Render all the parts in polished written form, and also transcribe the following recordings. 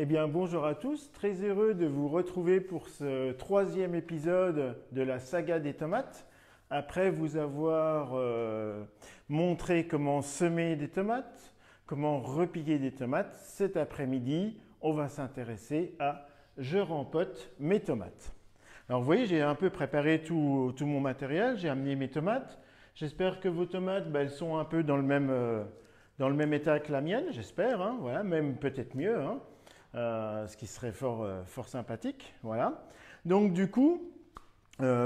Eh bien, bonjour à tous, très heureux de vous retrouver pour ce troisième épisode de la saga des tomates. Après vous avoir montré comment semer des tomates, comment repiquer des tomates, cet après-midi, on va s'intéresser à je rempote mes tomates. Alors vous voyez, j'ai un peu préparé tout mon matériel, j'ai amené mes tomates. J'espère que vos tomates, elles sont un peu dans le même état que la mienne, j'espère, hein, voilà, même peut-être mieux, hein. Ce qui serait fort sympathique. Voilà. Donc du coup,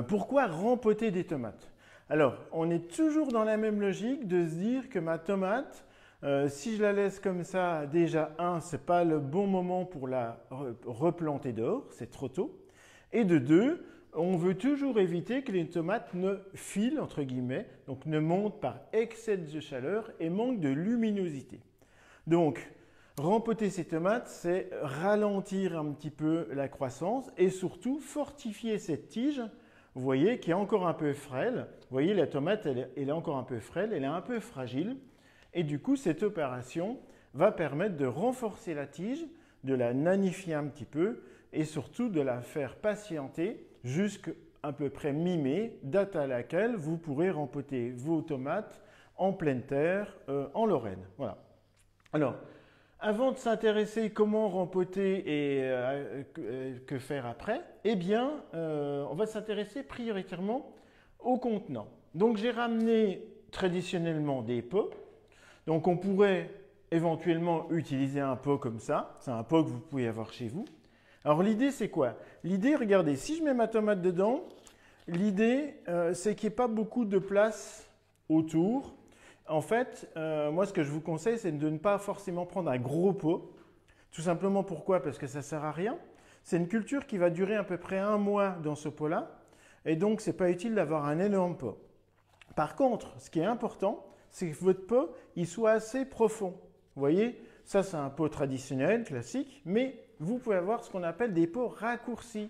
pourquoi rempoter des tomates? Alors, on est toujours dans la même logique de se dire que ma tomate, si je la laisse comme ça, déjà, c'est pas le bon moment pour la replanter dehors, c'est trop tôt. Et de deux, on veut toujours éviter que les tomates ne filent, entre guillemets, donc ne montent par excès de chaleur et manquent de luminosité. Donc, rempoter ces tomates, c'est ralentir un petit peu la croissance et surtout fortifier cette tige, vous voyez, qui est encore un peu frêle. Vous voyez, la tomate, elle est encore un peu frêle, elle est un peu fragile. Et du coup, cette opération va permettre de renforcer la tige, de la nanifier un petit peu et surtout de la faire patienter jusqu'à à peu près mi-mai, date à laquelle vous pourrez rempoter vos tomates en pleine terre en Lorraine. Voilà. Alors, avant de s'intéresser comment rempoter et que faire après, eh bien, on va s'intéresser prioritairement au contenant. Donc, j'ai ramené traditionnellement des pots. Donc, on pourrait éventuellement utiliser un pot comme ça. C'est un pot que vous pouvez avoir chez vous. Alors, l'idée, c'est quoi? L'idée, regardez, si je mets ma tomate dedans, l'idée, c'est qu'il n'y ait pas beaucoup de place autour. En fait, moi, ce que je vous conseille, c'est de ne pas forcément prendre un gros pot. Tout simplement pourquoi? Parce que ça ne sert à rien. C'est une culture qui va durer à peu près 1 mois dans ce pot-là. Et donc, ce n'est pas utile d'avoir un énorme pot. Par contre, ce qui est important, c'est que votre pot, il soit assez profond. Vous voyez, ça, c'est un pot traditionnel, classique. Mais vous pouvez avoir ce qu'on appelle des pots raccourcis.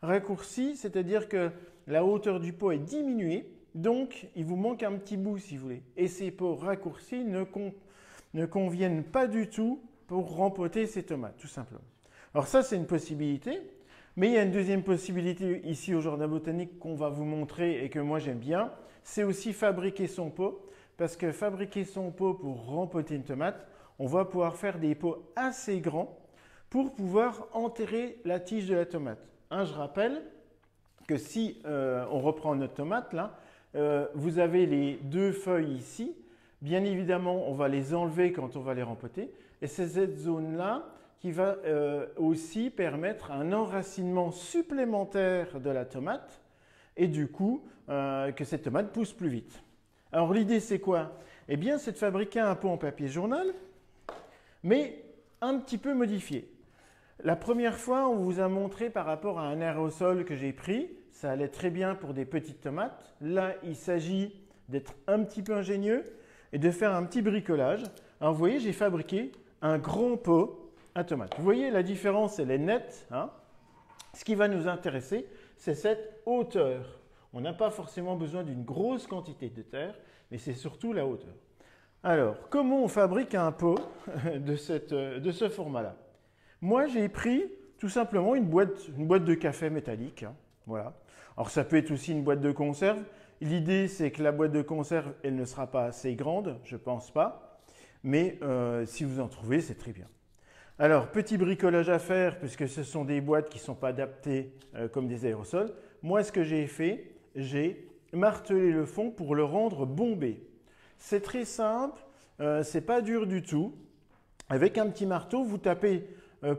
Raccourcis, c'est-à-dire que la hauteur du pot est diminuée. Donc, il vous manque un petit bout si vous voulez. Et ces pots raccourcis ne conviennent pas du tout pour rempoter ces tomates, tout simplement. Alors ça, c'est une possibilité. Mais il y a une deuxième possibilité ici au Jardin Botanique qu'on va vous montrer et que moi j'aime bien. C'est aussi fabriquer son pot. Parce que fabriquer son pot pour rempoter une tomate, on va pouvoir faire des pots assez grands pour pouvoir enterrer la tige de la tomate. Je rappelle que si on reprend notre tomate là, vous avez les 2 feuilles ici. Bien évidemment, on va les enlever quand on va les rempoter. Et c'est cette zone-là qui va aussi permettre un enracinement supplémentaire de la tomate et du coup que cette tomate pousse plus vite. Alors l'idée c'est quoi? Eh bien c'est de fabriquer un pot en papier journal, mais un petit peu modifié. La première fois, on vous a montré par rapport à un aérosol que j'ai pris. Ça allait très bien pour des petites tomates. Là, il s'agit d'être un petit peu ingénieux et de faire un petit bricolage. Alors, vous voyez, j'ai fabriqué un grand pot à tomates. Vous voyez, la différence, elle est nette, hein. Ce qui va nous intéresser, c'est cette hauteur. On n'a pas forcément besoin d'une grosse quantité de terre, mais c'est surtout la hauteur. Alors, comment on fabrique un pot de ce format-là? Moi, j'ai pris tout simplement une boîte de café métallique. Hein, voilà. Alors, ça peut être aussi une boîte de conserve. L'idée, c'est que la boîte de conserve, elle ne sera pas assez grande, je pense pas. Mais si vous en trouvez, c'est très bien. Alors, petit bricolage à faire, puisque ce sont des boîtes qui ne sont pas adaptées comme des aérosols. Moi, ce que j'ai fait, j'ai martelé le fond pour le rendre bombé. C'est très simple, c'est pas dur du tout. Avec un petit marteau, vous tapez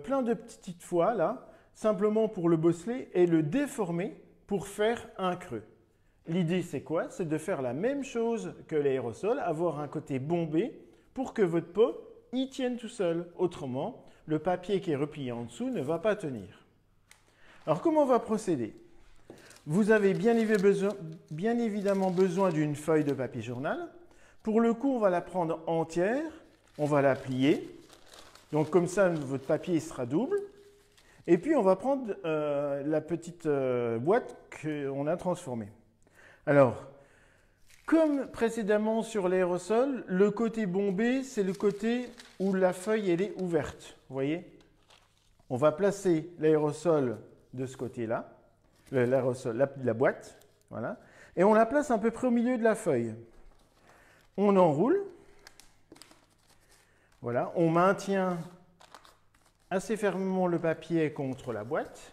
plein de petites fois là, simplement pour le bosseler et le déformer pour faire un creux. L'idée c'est quoi? C'est de faire la même chose que l'aérosol, avoir un côté bombé pour que votre pot y tienne tout seul. Autrement, le papier qui est replié en dessous ne va pas tenir. Alors comment on va procéder? Vous avez bien évidemment besoin d'une feuille de papier journal. Pour le coup, on va la prendre entière, on va la plier. Donc comme ça, votre papier sera double. Et puis, on va prendre la petite boîte qu'on a transformée. Alors, comme précédemment sur l'aérosol, le côté bombé, c'est le côté où la feuille elle est ouverte. Vous voyez? On va placer l'aérosol de ce côté-là, l'aérosol, la boîte, voilà, et on la place à peu près au milieu de la feuille. On enroule, voilà, on maintient assez fermement le papier contre la boîte.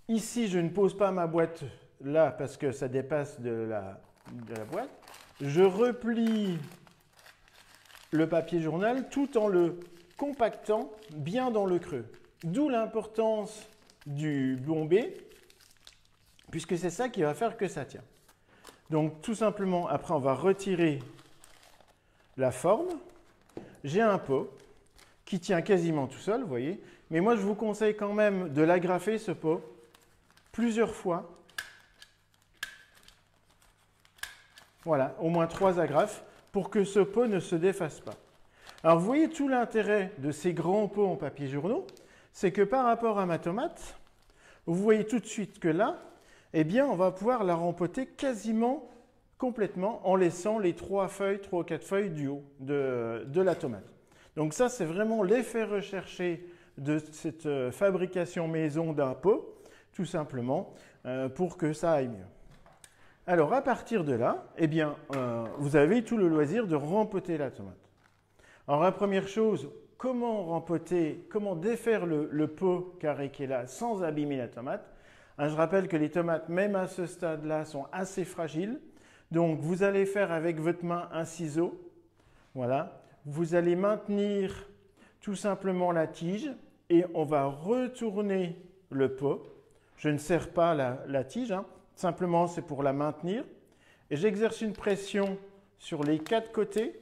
Ici, je ne pose pas ma boîte là parce que ça dépasse de la boîte. Je replie le papier journal tout en le compactant bien dans le creux. D'où l'importance du bombé, puisque c'est ça qui va faire que ça tient. Donc tout simplement, après on va retirer la forme. J'ai un pot qui tient quasiment tout seul, vous voyez. Mais moi je vous conseille quand même de l'agrafer ce pot plusieurs fois. Voilà, au moins 3 agrafes pour que ce pot ne se défasse pas. Alors vous voyez tout l'intérêt de ces grands pots en papier journaux, c'est que par rapport à ma tomate, vous voyez tout de suite que là, eh bien on va pouvoir la rempoter quasiment complètement en laissant les 3 ou 4 feuilles du haut de la tomate. Donc ça c'est vraiment l'effet recherché de cette fabrication maison d'un pot, tout simplement, pour que ça aille mieux. Alors, à partir de là, eh bien, vous avez tout le loisir de rempoter la tomate. Alors, la première chose, comment rempoter, comment défaire le pot carré qui est là sans abîmer la tomate. Je rappelle que les tomates, même à ce stade-là, sont assez fragiles. Donc, vous allez faire avec votre main un ciseau. Voilà. Vous allez maintenir tout simplement la tige et on va retourner le pot. Je ne serre pas la tige, hein. Simplement, c'est pour la maintenir. Et j'exerce une pression sur les 4 côtés.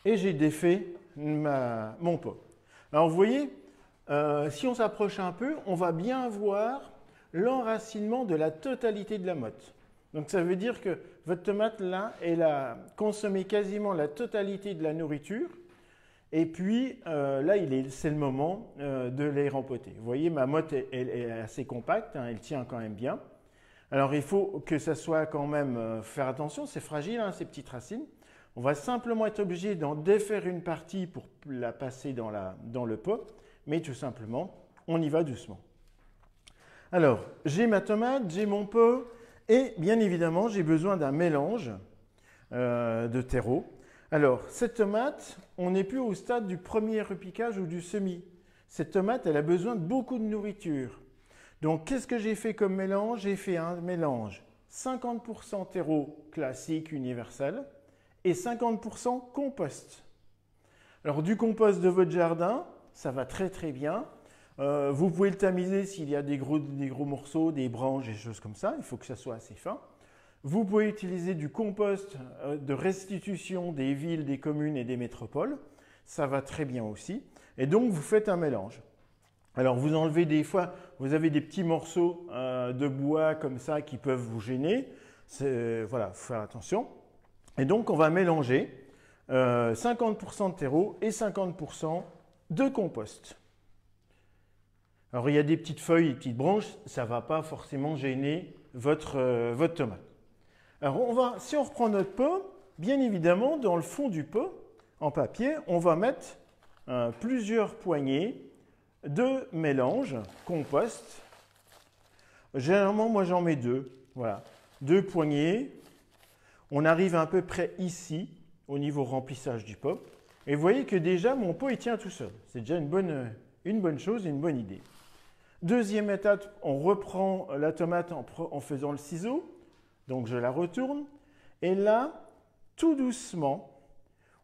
Et j'ai défait mon pot. Alors, vous voyez, si on s'approche un peu, on va bien voir l'enracinement de la totalité de la motte. Donc, ça veut dire que votre tomate, là, elle a consommé quasiment la totalité de la nourriture. Et puis, là, c'est le moment de les rempoter. Vous voyez, ma motte elle est assez compacte, hein, elle tient quand même bien. Alors, il faut que ça soit quand même, faire attention, c'est fragile, hein, ces petites racines. On va simplement être obligé d'en défaire une partie pour la passer dans le pot, mais tout simplement, on y va doucement. Alors, j'ai ma tomate, j'ai mon pot, et bien évidemment, j'ai besoin d'un mélange de terreau. Alors, cette tomate, on n'est plus au stade du premier repiquage ou du semis. Cette tomate, elle a besoin de beaucoup de nourriture. Donc, qu'est-ce que j'ai fait comme mélange? J'ai fait un mélange 50% terreau classique, universel, et 50% compost. Alors, du compost de votre jardin, ça va très très bien. Vous pouvez le tamiser s'il y a des gros morceaux, des branches, des choses comme ça. Il faut que ça soit assez fin. Vous pouvez utiliser du compost de restitution des villes, des communes et des métropoles. Ça va très bien aussi. Et donc, vous faites un mélange. Alors, vous enlevez des fois, vous avez des petits morceaux de bois comme ça qui peuvent vous gêner. Voilà, il faut faire attention. Et donc, on va mélanger 50% de terreau et 50% de compost. Alors, il y a des petites feuilles, des petites branches, ça ne va pas forcément gêner votre tomate. Alors, si on reprend notre pot, bien évidemment, dans le fond du pot, en papier, on va mettre plusieurs poignées de mélange compost. Généralement, moi, j'en mets 2. Voilà, 2 poignées. On arrive à peu près ici, au niveau remplissage du pot. Et vous voyez que déjà, mon pot, il tient tout seul. C'est déjà une bonne chose, une bonne idée. Deuxième étape, on reprend la tomate en faisant le ciseau. Donc, je la retourne. Et là, tout doucement,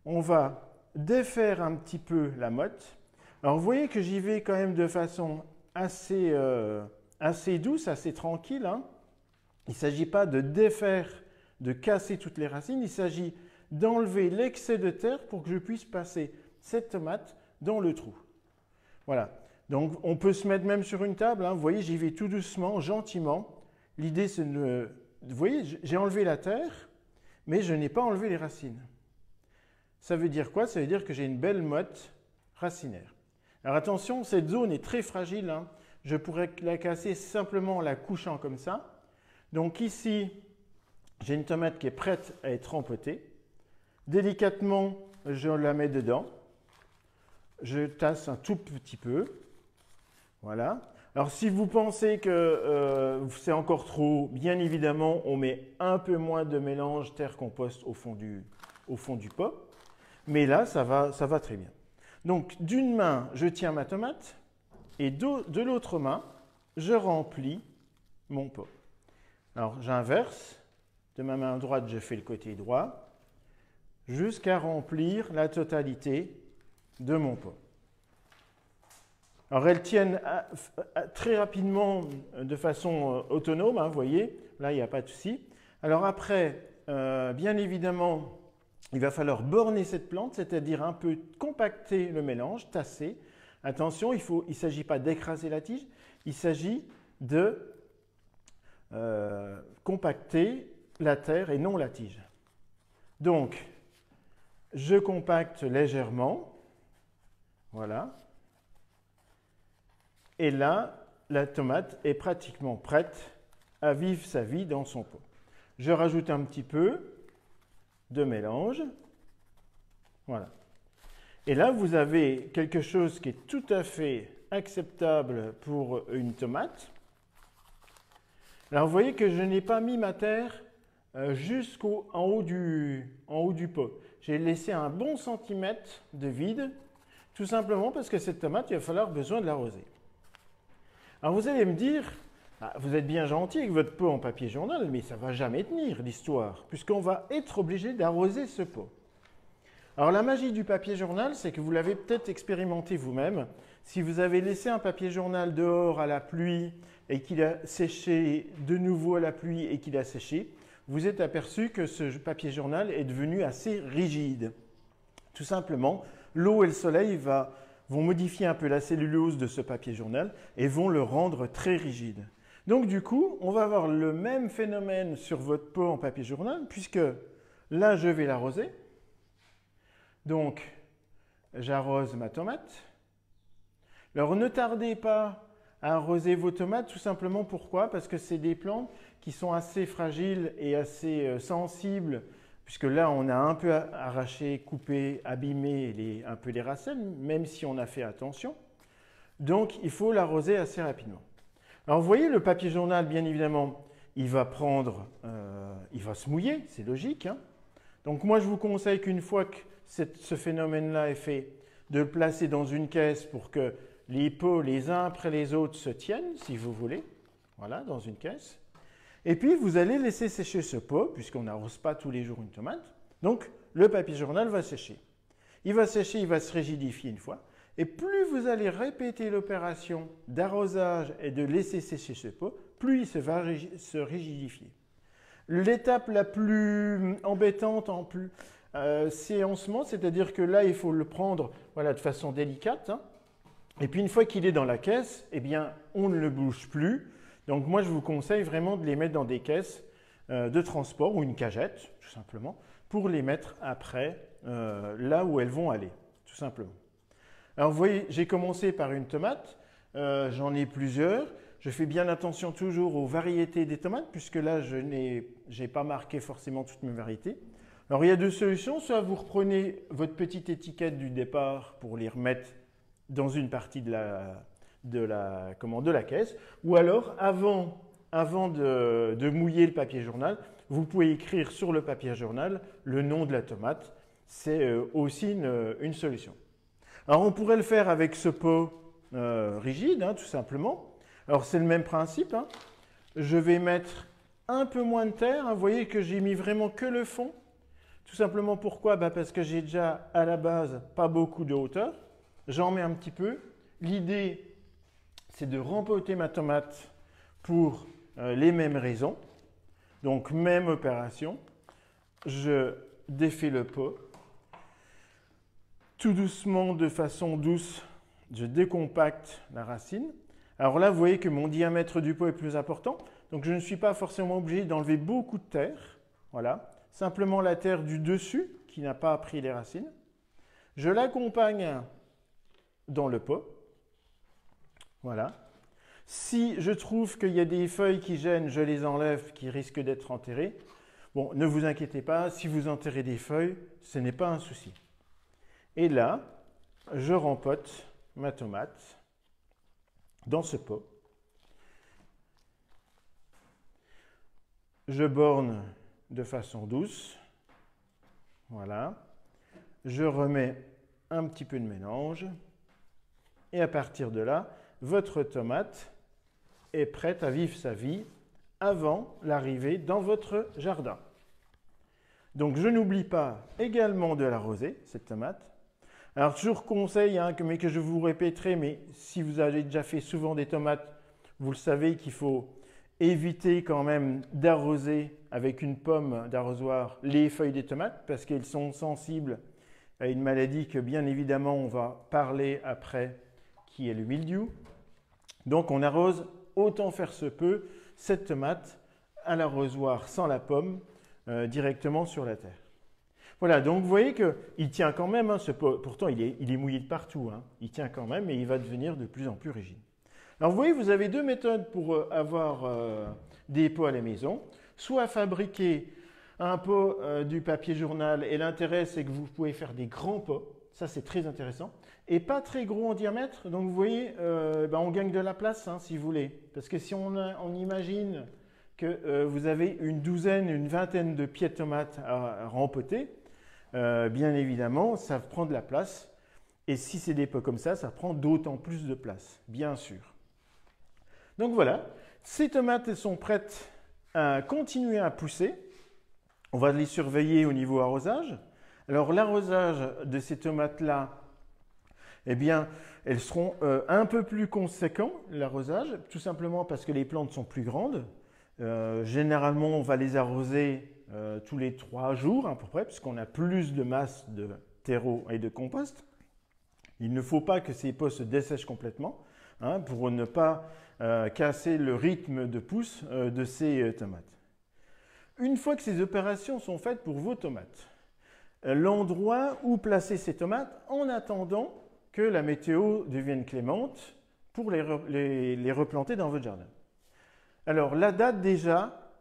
on va défaire un petit peu la motte. Alors, vous voyez que j'y vais quand même de façon assez douce, assez tranquille, hein. Il ne s'agit pas de défaire, de casser toutes les racines. Il s'agit d'enlever l'excès de terre pour que je puisse passer cette tomate dans le trou. Voilà. Donc, on peut se mettre même sur une table, hein. Vous voyez, j'y vais tout doucement, gentiment. L'idée, c'est de... Vous voyez, j'ai enlevé la terre, mais je n'ai pas enlevé les racines. Ça veut dire quoi? Ça veut dire que j'ai une belle motte racinaire. Alors attention, cette zone est très fragile, hein. Je pourrais la casser simplement en la couchant comme ça. Donc ici, j'ai une tomate qui est prête à être rempotée. Délicatement, je la mets dedans. je tasse un tout petit peu. Voilà. Alors si vous pensez que c'est encore trop, bien évidemment, on met un peu moins de mélange terre-compost au fond du pot. Mais là, ça va très bien. Donc d'une main, je tiens ma tomate et de l'autre main, je remplis mon pot. Alors j'inverse. De ma main droite, je fais le côté droit jusqu'à remplir la totalité de mon pot. Alors elles tiennent très rapidement de façon autonome, hein, vous voyez, là il n'y a pas de souci. Alors après, bien évidemment, il va falloir borner cette plante, c'est-à-dire un peu compacter le mélange, tasser. Attention, il ne s'agit pas d'écraser la tige, il s'agit de compacter la terre et non la tige. Donc, je compacte légèrement, voilà. Et là, la tomate est pratiquement prête à vivre sa vie dans son pot. Je rajoute un petit peu de mélange. Voilà. Et là, vous avez quelque chose qui est tout à fait acceptable pour une tomate. Alors, vous voyez que je n'ai pas mis ma terre jusqu'en haut du pot. J'ai laissé un bon centimètre de vide, tout simplement parce que cette tomate, il va falloir besoin de l'arroser. Alors vous allez me dire, vous êtes bien gentil avec votre pot en papier journal, mais ça ne va jamais tenir l'histoire, puisqu'on va être obligé d'arroser ce pot. Alors la magie du papier journal, c'est que vous l'avez peut-être expérimenté vous-même. Si vous avez laissé un papier journal dehors à la pluie et qu'il a séché de nouveau à la pluie et qu'il a séché, vous êtes aperçu que ce papier journal est devenu assez rigide. Tout simplement, l'eau et le soleil vont modifier un peu la cellulose de ce papier journal et vont le rendre très rigide. Donc du coup, on va avoir le même phénomène sur votre pot en papier journal, puisque là, je vais l'arroser. Donc, j'arrose ma tomate. Alors, ne tardez pas à arroser vos tomates, tout simplement pourquoi? Parce que c'est des plantes qui sont assez fragiles et assez sensibles, puisque là, on a un peu arraché, coupé, abîmé un peu les racines, même si on a fait attention. Donc, il faut l'arroser assez rapidement. Alors, vous voyez, le papier journal, bien évidemment, il va se mouiller, c'est logique, hein. Donc, moi, je vous conseille qu'une fois que ce phénomène-là est fait, de le placer dans une caisse pour que les pots, les uns après les autres, se tiennent, si vous voulez. Voilà, dans une caisse. Et puis, vous allez laisser sécher ce pot, puisqu'on n'arrose pas tous les jours une tomate. Donc, le papier journal va sécher. Il va sécher, il va se rigidifier une fois. Et plus vous allez répéter l'opération d'arrosage et de laisser sécher ce pot, plus il va se rigidifier. L'étape la plus embêtante, c'est en semence, c'est-à-dire que là, il faut le prendre de façon délicate. Hein. Et puis, une fois qu'il est dans la caisse, eh bien, on ne le bouge plus. Donc moi, je vous conseille vraiment de les mettre dans des caisses de transport ou une cagette, tout simplement, pour les mettre après là où elles vont aller, tout simplement. Alors vous voyez, j'ai commencé par une tomate, j'en ai plusieurs. Je fais bien attention toujours aux variétés des tomates, puisque là, je n'ai pas marqué forcément toutes mes variétés. Alors il y a deux solutions, soit vous reprenez votre petite étiquette du départ pour les remettre dans une partie de la caisse, ou alors avant de mouiller le papier journal, vous pouvez écrire sur le papier journal le nom de la tomate. C'est aussi une solution. Alors on pourrait le faire avec ce pot rigide, hein, tout simplement. Alors c'est le même principe. Hein. Je vais mettre un peu moins de terre. Hein. Vous voyez que j'ai mis vraiment que le fond. Tout simplement pourquoi? Parce que j'ai déjà à la base pas beaucoup de hauteur. J'en mets un petit peu. L'idée, c'est de rempoter ma tomate pour les mêmes raisons. Donc, même opération. Je défais le pot. Tout doucement, de façon douce, je décompacte la racine. Alors là, vous voyez que mon diamètre du pot est plus important. Donc, je ne suis pas forcément obligé d'enlever beaucoup de terre. Voilà. Simplement la terre du dessus qui n'a pas pris les racines. Je l'accompagne dans le pot. Voilà. Si je trouve qu'il y a des feuilles qui gênent, je les enlève, qui risquent d'être enterrées. Bon, ne vous inquiétez pas, si vous enterrez des feuilles, ce n'est pas un souci. Et là, je rempote ma tomate dans ce pot. Je borne de façon douce. Voilà. Je remets un petit peu de mélange. Et à partir de là, votre tomate est prête à vivre sa vie avant l'arrivée dans votre jardin. Donc je n'oublie pas également de l'arroser, cette tomate. Alors toujours conseil, mais que je vous répéterai, mais si vous avez déjà fait souvent des tomates, vous le savez qu'il faut éviter quand même d'arroser avec une pomme d'arrosoir les feuilles des tomates parce qu'elles sont sensibles à une maladie que bien évidemment on va parler après, qui est le mildiou. Donc on arrose autant faire se peut cette tomate à l'arrosoir sans la pomme directement sur la terre. Voilà, donc vous voyez qu'il tient quand même, ce pot, pourtant il est mouillé de partout, il tient quand même et il va devenir de plus en plus rigide. Alors vous voyez, vous avez deux méthodes pour avoir des pots à la maison. Soit fabriquer un pot du papier journal, et l'intérêt c'est que vous pouvez faire des grands pots, ça c'est très intéressant, et pas très gros en diamètre, donc vous voyez, on gagne de la place si vous voulez. Parce que si on imagine que vous avez une douzaine, une vingtaine de pieds de tomates à rempoter, bien évidemment ça prend de la place, et si c'est des pots comme ça prend d'autant plus de place, bien sûr. Donc voilà, ces tomates elles sont prêtes à continuer à pousser. On va les surveiller au niveau arrosage. Alors l'arrosage de ces tomates-là, eh bien, elles seront un peu plus conséquents, l'arrosage, tout simplement parce que les plantes sont plus grandes. Généralement, on va les arroser tous les 3 jours à peu près, puisqu'on a plus de masse de terreau et de compost. Il ne faut pas que ces pots se dessèchent complètement, pour ne pas casser le rythme de pousse de ces tomates. Une fois que ces opérations sont faites pour vos tomates, l'endroit où placer ces tomates en attendant que la météo devienne clémente pour les replanter dans votre jardin. Alors la date déjà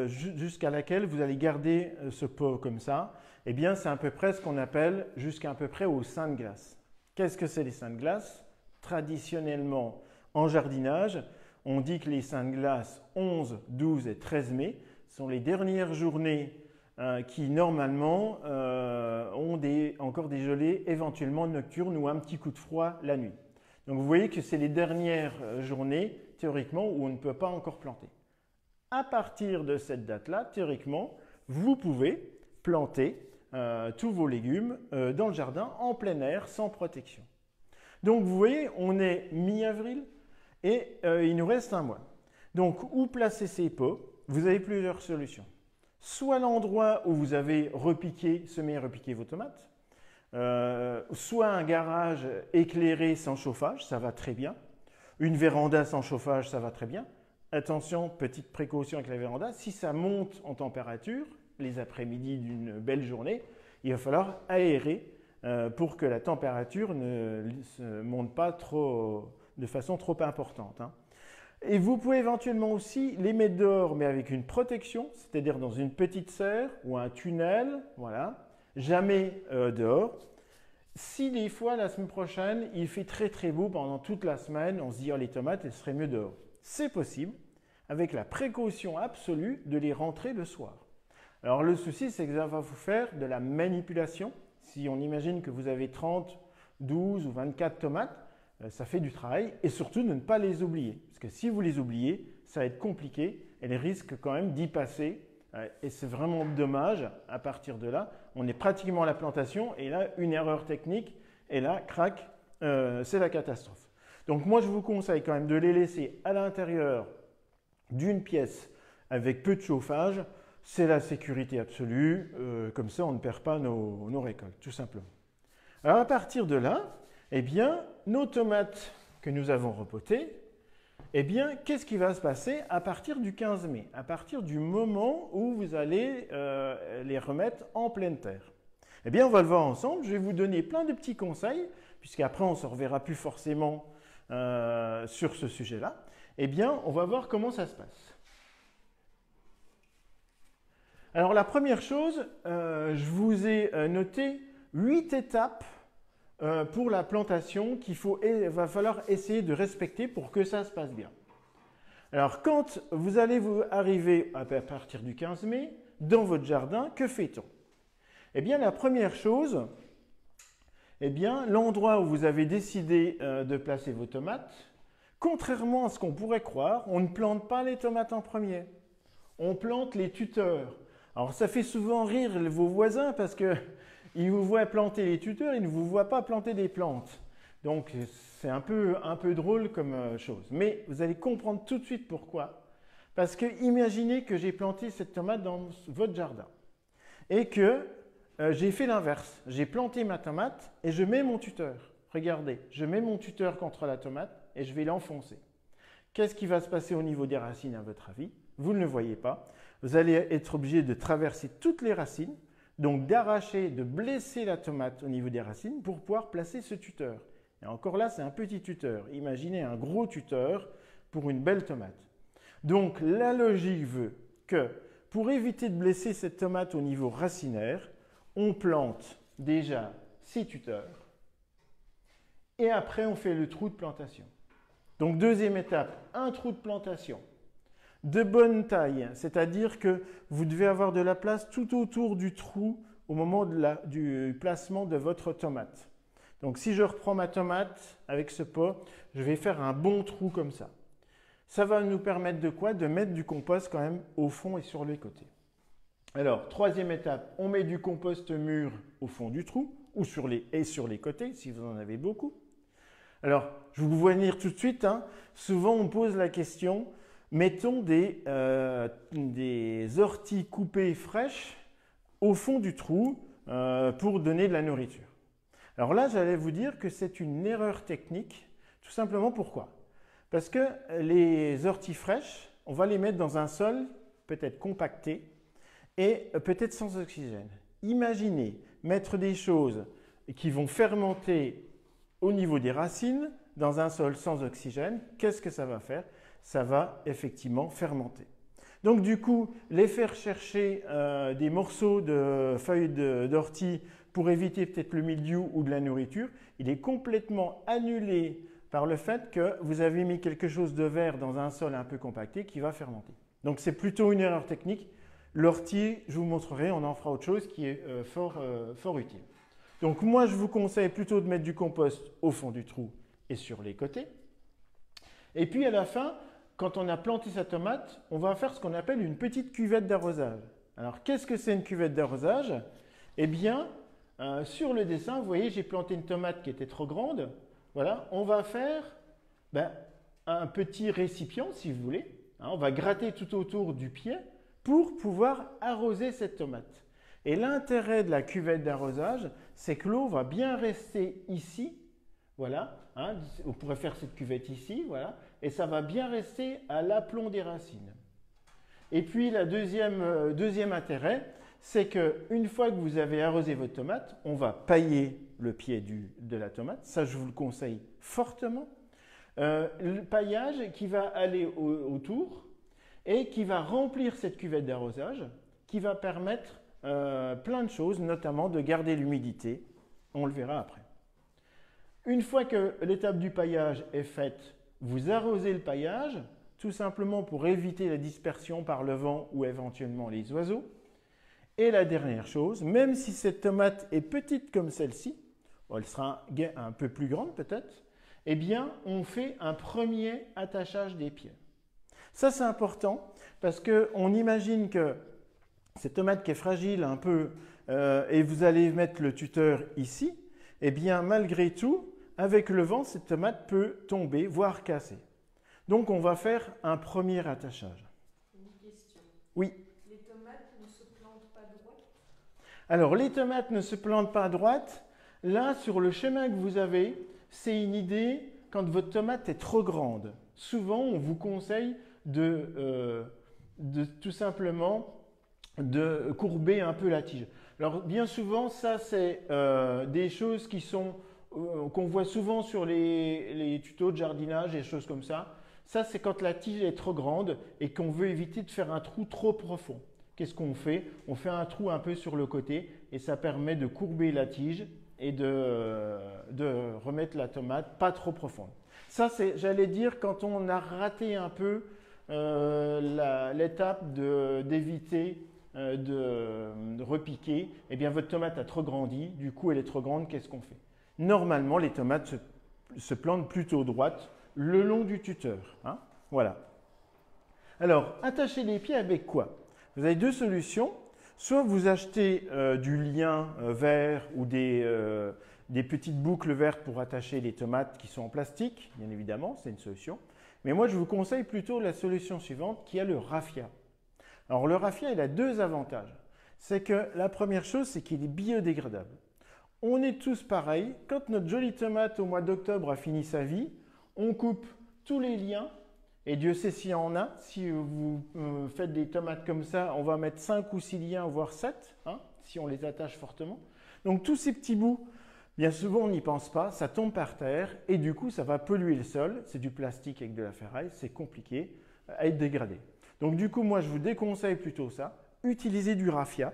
jusqu'à laquelle vous allez garder ce pot comme ça, eh bien c'est à peu près ce qu'on appelle jusqu'à peu près au sein de glace. Qu'est-ce que c'est les seins de glace? Traditionnellement en jardinage, on dit que les seins de glace 11, 12 et 13 mai sont les dernières journées qui normalement ont encore des gelées éventuellement nocturnes ou un petit coup de froid la nuit. Donc vous voyez que c'est les dernières journées théoriquement où on ne peut pas encore planter. À partir de cette date-là, théoriquement, vous pouvez planter tous vos légumes dans le jardin en plein air sans protection. Donc vous voyez, on est mi-avril et il nous reste un mois. Donc où placer ces pots? Vous avez plusieurs solutions. Soit l'endroit où vous avez semé et repiqué vos tomates, soit un garage éclairé sans chauffage, ça va très bien. Une véranda sans chauffage, ça va très bien. Attention, petite précaution avec la véranda, si ça monte en température, les après-midi d'une belle journée, il va falloir aérer pour que la température ne se monte pas de façon trop importante. Et vous pouvez éventuellement aussi les mettre dehors, mais avec une protection, c'est-à-dire dans une petite serre ou un tunnel, voilà, jamais dehors. Si des fois, la semaine prochaine, il fait très très beau pendant toute la semaine, on se dit, oh, les tomates, elles seraient mieux dehors. C'est possible, avec la précaution absolue de les rentrer le soir. Alors le souci, c'est que ça va vous faire de la manipulation. Si on imagine que vous avez 30, 12 ou 24 tomates, ça fait du travail, et surtout de ne pas les oublier. Parce que si vous les oubliez, ça va être compliqué, elles risquent quand même d'y passer, et c'est vraiment dommage. À partir de là, on est pratiquement à la plantation, et là, une erreur technique, et là, crac, c'est la catastrophe. Donc moi, je vous conseille quand même de les laisser à l'intérieur d'une pièce avec peu de chauffage. C'est la sécurité absolue, comme ça on ne perd pas nos récoltes, tout simplement. Alors à partir de là, eh bien, nos tomates que nous avons repotées, eh bien, qu'est-ce qui va se passer à partir du 15 mai, à partir du moment où vous allez les remettre en pleine terre? Eh bien, on va le voir ensemble. Je vais vous donner plein de petits conseils, puisqu'après on ne se reverra plus forcément sur ce sujet-là. Eh bien, on va voir comment ça se passe. Alors, la première chose, je vous ai noté 8 étapes pour la plantation va falloir essayer de respecter pour que ça se passe bien. Alors, quand vous allez arriver à partir du 15 mai dans votre jardin, que fait-on? Eh bien, la première chose, l'endroit où vous avez décidé de placer vos tomates, contrairement à ce qu'on pourrait croire, on ne plante pas les tomates en premier. On plante les tuteurs. Alors, ça fait souvent rire vos voisins parce qu'ils vous voient planter les tuteurs, ils ne vous voient pas planter des plantes. Donc, c'est un peu drôle comme chose. Mais vous allez comprendre tout de suite pourquoi. Parce que imaginez que j'ai planté cette tomate dans votre jardin et que j'ai fait l'inverse. J'ai planté ma tomate et je mets mon tuteur. Regardez, je mets mon tuteur contre la tomate et je vais l'enfoncer. Qu'est-ce qui va se passer au niveau des racines à votre avis? Vous ne le voyez pas. Vous allez être obligé de traverser toutes les racines, donc d'arracher, de blesser la tomate au niveau des racines pour pouvoir placer ce tuteur. Et encore là, c'est un petit tuteur. Imaginez un gros tuteur pour une belle tomate. Donc la logique veut que pour éviter de blesser cette tomate au niveau racinaire, on plante déjà 6 tuteurs et après on fait le trou de plantation. Donc deuxième étape, un trou de plantation de bonne taille, c'est-à-dire que vous devez avoir de la place tout autour du trou au moment du placement de votre tomate. Donc si je reprends ma tomate avec ce pot, je vais faire un bon trou comme ça. Ça va nous permettre de quoi? De mettre du compost quand même au fond et sur les côtés. Alors, troisième étape, on met du compost mûr au fond du trou ou sur les côtés si vous en avez beaucoup. Alors, je vous vois venir tout de suite. Souvent, on pose la question, mettons des orties coupées fraîches au fond du trou pour donner de la nourriture. Alors là, j'allais vous dire que c'est une erreur technique. Tout simplement pourquoi? Parce que les orties fraîches, on va les mettre dans un sol peut-être compacté et peut-être sans oxygène. Imaginez mettre des choses qui vont fermenter au niveau des racines dans un sol sans oxygène. Qu'est-ce que ça va faire? Ça va effectivement fermenter. Donc du coup, les faire chercher des morceaux de feuilles d'ortie pour éviter peut-être le mildiou ou de la nourriture, il est complètement annulé par le fait que vous avez mis quelque chose de vert dans un sol un peu compacté qui va fermenter. Donc c'est plutôt une erreur technique. L'ortie, je vous montrerai, on en fera autre chose qui est fort utile. Donc moi, je vous conseille plutôt de mettre du compost au fond du trou et sur les côtés. Et puis à la fin, quand on a planté sa tomate, on va faire ce qu'on appelle une petite cuvette d'arrosage. Alors qu'est-ce que c'est une cuvette d'arrosage? Eh bien, sur le dessin, vous voyez, j'ai planté une tomate qui était trop grande. Voilà, on va faire un petit récipient, si vous voulez. On va gratter tout autour du pied pour pouvoir arroser cette tomate. Et l'intérêt de la cuvette d'arrosage, c'est que l'eau va bien rester ici. Voilà, on pourrait faire cette cuvette ici, voilà, et ça va bien rester à l'aplomb des racines. Et puis, le deuxième intérêt, c'est qu'une fois que vous avez arrosé votre tomate, on va pailler le pied de la tomate. Ça, je vous le conseille fortement. Le paillage qui va aller autour et qui va remplir cette cuvette d'arrosage, qui va permettre plein de choses, notamment de garder l'humidité. On le verra après. Une fois que l'étape du paillage est faite, vous arrosez le paillage, tout simplement pour éviter la dispersion par le vent ou éventuellement les oiseaux. Et la dernière chose, même si cette tomate est petite comme celle-ci, elle sera un peu plus grande peut-être, eh bien on fait un premier attachage des pieds. Ça c'est important parce qu'on imagine que cette tomate qui est fragile un peu et vous allez mettre le tuteur ici, eh bien malgré tout, avec le vent, cette tomate peut tomber, voire casser. Donc on va faire un premier attachage. Une question. Oui. Les tomates ne se plantent pas droites? Alors les tomates ne se plantent pas droites. Là, sur le chemin que vous avez, c'est une idée quand votre tomate est trop grande. Souvent, on vous conseille de tout simplement de courber un peu la tige. Alors bien souvent, ça c'est des choses qu'on voit souvent sur les tutos de jardinage et des choses comme ça. Ça c'est quand la tige est trop grande et qu'on veut éviter de faire un trou trop profond. Qu'est-ce qu'on fait? On fait un trou un peu sur le côté et ça permet de courber la tige et de remettre la tomate pas trop profonde. Ça, c'est, j'allais dire, quand on a raté un peu l'étape d'éviter de repiquer, eh bien votre tomate a trop grandi, du coup elle est trop grande, qu'est-ce qu'on fait? Normalement, les tomates se plantent plutôt droites le long du tuteur. Hein, voilà. Alors, attacher les pieds avec quoi? Vous avez deux solutions. Soit vous achetez du lien vert ou des petites boucles vertes pour attacher les tomates qui sont en plastique, bien évidemment, c'est une solution. Mais moi, je vous conseille plutôt la solution suivante qui est le raffia. Alors, le raffia, il a deux avantages. C'est que la première chose, c'est qu'il est biodégradable. On est tous pareils. Quand notre jolie tomate au mois d'octobre a fini sa vie, on coupe tous les liens. Et Dieu sait s'il y en a. Si vous faites des tomates comme ça, on va mettre 5 ou 6 liens, voire 7, hein, si on les attache fortement. Donc tous ces petits bouts, bien souvent on n'y pense pas, ça tombe par terre et du coup ça va polluer le sol. C'est du plastique avec de la ferraille, c'est compliqué à être dégradé. Donc du coup moi je vous déconseille plutôt ça. Utilisez du raffia.